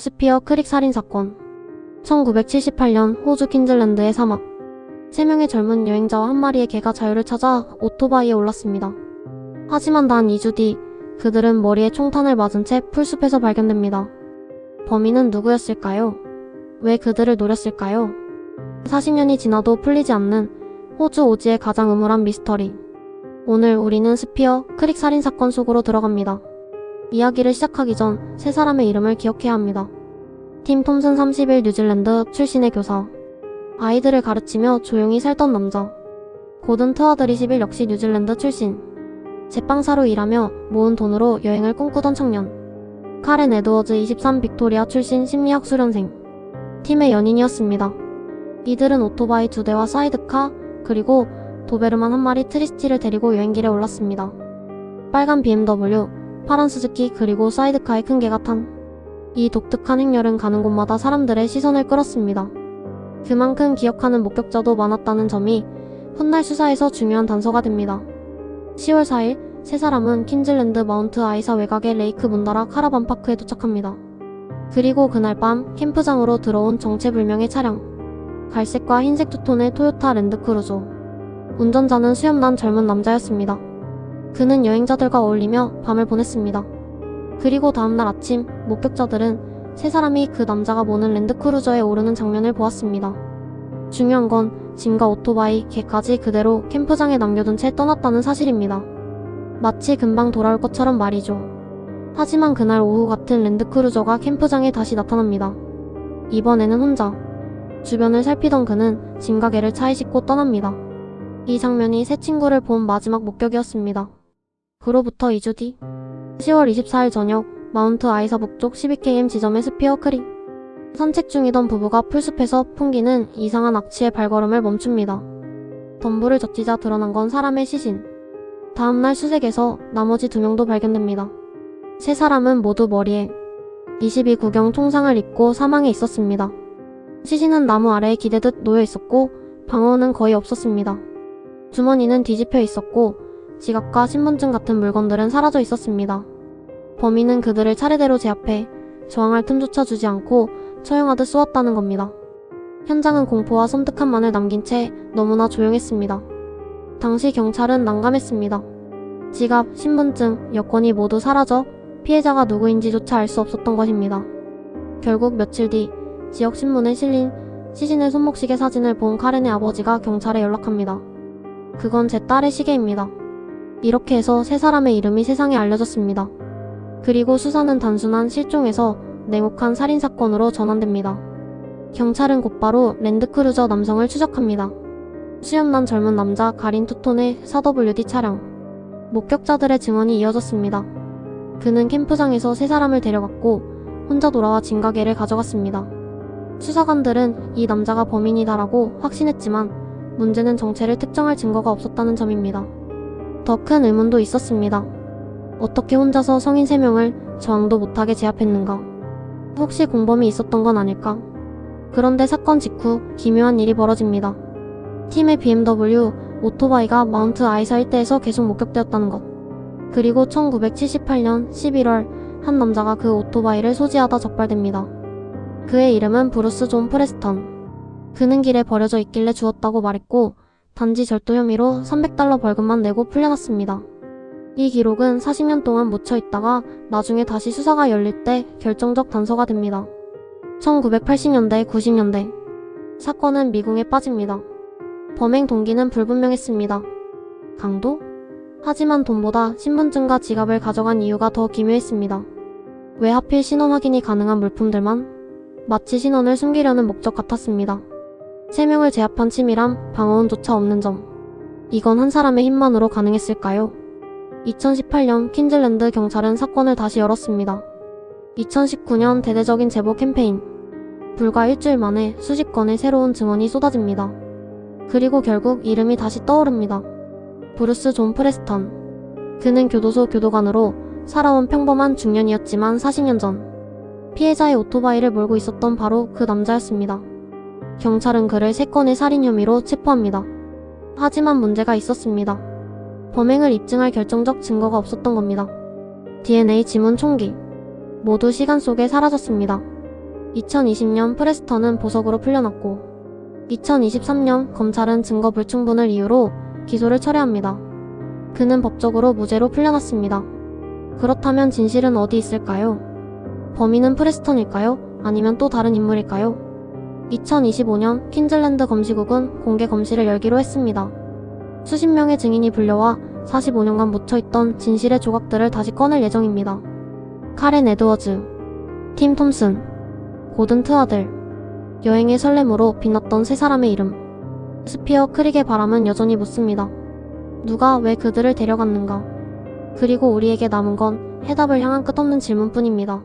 스피어 크릭 살인사건. 1978년 호주 퀸즐랜드의 사막. 3명의 젊은 여행자와 한 마리의 개가 자유를 찾아 오토바이에 올랐습니다. 하지만 단 2주 뒤 그들은 머리에 총탄을 맞은 채 풀숲에서 발견됩니다. 범인은 누구였을까요? 왜 그들을 노렸을까요? 40년이 지나도 풀리지 않는 호주 오지의 가장 음울한 미스터리. 오늘 우리는 스피어 크릭 살인사건 속으로 들어갑니다. 이야기를 시작하기 전 세 사람의 이름을 기억해야 합니다. 팀 톰슨 31 뉴질랜드 출신의 교사. 아이들을 가르치며 조용히 살던 남자. 고든 트와드 21 역시 뉴질랜드 출신. 제빵사로 일하며 모은 돈으로 여행을 꿈꾸던 청년. 카렌 에드워즈 23 빅토리아 출신 심리학 수련생. 팀의 연인이었습니다. 이들은 오토바이 2대와 사이드카 그리고 도베르만 한 마리 트리스티를 데리고 여행길에 올랐습니다. 빨간 BMW, 파란 스즈키 그리고 사이드카의 큰 개가 탄. 이 독특한 행렬은 가는 곳마다 사람들의 시선을 끌었습니다. 그만큼 기억하는 목격자도 많았다는 점이 훗날 수사에서 중요한 단서가 됩니다. 10월 4일 세 사람은 퀸즐랜드 마운트 아이사 외곽의 레이크 문다라 카라반 파크에 도착합니다. 그리고 그날 밤 캠프장으로 들어온 정체불명의 차량. 갈색과 흰색 투톤의 토요타 랜드크루저. 운전자는 수염난 젊은 남자였습니다. 그는 여행자들과 어울리며 밤을 보냈습니다. 그리고 다음날 아침 목격자들은 세 사람이 그 남자가 모는 랜드크루저에 오르는 장면을 보았습니다. 중요한 건 짐과 오토바이, 개까지 그대로 캠프장에 남겨둔 채 떠났다는 사실입니다. 마치 금방 돌아올 것처럼 말이죠. 하지만 그날 오후 같은 랜드크루저가 캠프장에 다시 나타납니다. 이번에는 혼자. 주변을 살피던 그는 짐과 개를 차에 싣고 떠납니다. 이 장면이 새 친구를 본 마지막 목격이었습니다. 그로부터 2주 뒤 10월 24일 저녁 마운트 아이사 북쪽 12km 지점의 스피어 크릭. 산책 중이던 부부가 풀숲에서 풍기는 이상한 악취의 발걸음을 멈춥니다. 덤불을 적시자 드러난 건 사람의 시신. 다음날 수색에서 나머지 2명도 발견됩니다. 세 사람은 모두 머리에 22구경 총상을 입고 사망해 있었습니다. 시신은 나무 아래에 기대듯 놓여 있었고 방어는 거의 없었습니다. 주머니는 뒤집혀 있었고 지갑과 신분증 같은 물건들은 사라져 있었습니다. 범인은 그들을 차례대로 제압해 저항할 틈조차 주지 않고 처형하듯 쏘았다는 겁니다. 현장은 공포와 섬뜩함만을 남긴 채 너무나 조용했습니다. 당시 경찰은 난감했습니다. 지갑, 신분증, 여권이 모두 사라져 피해자가 누구인지조차 알 수 없었던 것입니다. 결국 며칠 뒤 지역 신문에 실린 시신의 손목시계 사진을 본 카렌의 아버지가 경찰에 연락합니다. 그건 제 딸의 시계입니다. 이렇게 해서 세 사람의 이름이 세상에 알려졌습니다. 그리고 수사는 단순한 실종에서 냉혹한 살인사건으로 전환됩니다. 경찰은 곧바로 랜드크루저 남성을 추적합니다. 수염난 젊은 남자 가린 투톤의 4WD 차량. 목격자들의 증언이 이어졌습니다. 그는 캠프장에서 세 사람을 데려갔고 혼자 돌아와 짐과 개를 가져갔습니다. 수사관들은 이 남자가 범인이다라고 확신했지만 문제는 정체를 특정할 증거가 없었다는 점입니다. 더 큰 의문도 있었습니다. 어떻게 혼자서 성인 3명을 저항도 못하게 제압했는가? 혹시 공범이 있었던 건 아닐까? 그런데 사건 직후 기묘한 일이 벌어집니다. 팀의 BMW, 오토바이가 마운트 아이사 일대에서 계속 목격되었다는 것. 그리고 1978년 11월 한 남자가 그 오토바이를 소지하다 적발됩니다. 그의 이름은 브루스 존 프레스턴. 그는 길에 버려져 있길래 주웠다고 말했고 단지 절도 혐의로 $300 벌금만 내고 풀려났습니다. 이 기록은 40년 동안 묻혀있다가 나중에 다시 수사가 열릴 때 결정적 단서가 됩니다. 1980년대, 90년대 사건은 미궁에 빠집니다. 범행 동기는 불분명했습니다. 강도? 하지만 돈보다 신분증과 지갑을 가져간 이유가 더 기묘했습니다. 왜 하필 신원 확인이 가능한 물품들만? 마치 신원을 숨기려는 목적 같았습니다. 3명을 제압한 치밀함, 방어운조차 없는 점. 이건 한 사람의 힘만으로 가능했을까요? 2018년 퀸즐랜드 경찰은 사건을 다시 열었습니다. 2019년 대대적인 제보 캠페인. 불과 일주일 만에 수십 건의 새로운 증언이 쏟아집니다. 그리고 결국 이름이 다시 떠오릅니다. 브루스 존 프레스턴. 그는 교도소 교도관으로 살아온 평범한 중년이었지만 40년 전 피해자의 오토바이를 몰고 있었던 바로 그 남자였습니다. 경찰은 그를 3건의 살인 혐의로 체포합니다. 하지만 문제가 있었습니다. 범행을 입증할 결정적 증거가 없었던 겁니다. DNA, 지문, 총기 모두 시간 속에 사라졌습니다. 2020년 프레스턴은 보석으로 풀려났고 2023년 검찰은 증거 불충분을 이유로 기소를 철회합니다. 그는 법적으로 무죄로 풀려났습니다. 그렇다면 진실은 어디 있을까요? 범인은 프레스턴일까요? 아니면 또 다른 인물일까요? 2025년 퀸즐랜드 검시국은 공개 검시를 열기로 했습니다. 수십 명의 증인이 불려와 45년간 묻혀있던 진실의 조각들을 다시 꺼낼 예정입니다. 카렌 에드워즈, 팀 톰슨, 고든 트와들, 여행의 설렘으로 빛났던 세 사람의 이름. 스피어 크릭의 바람은 여전히 묻습니다. 누가 왜 그들을 데려갔는가? 그리고 우리에게 남은 건 해답을 향한 끝없는 질문뿐입니다.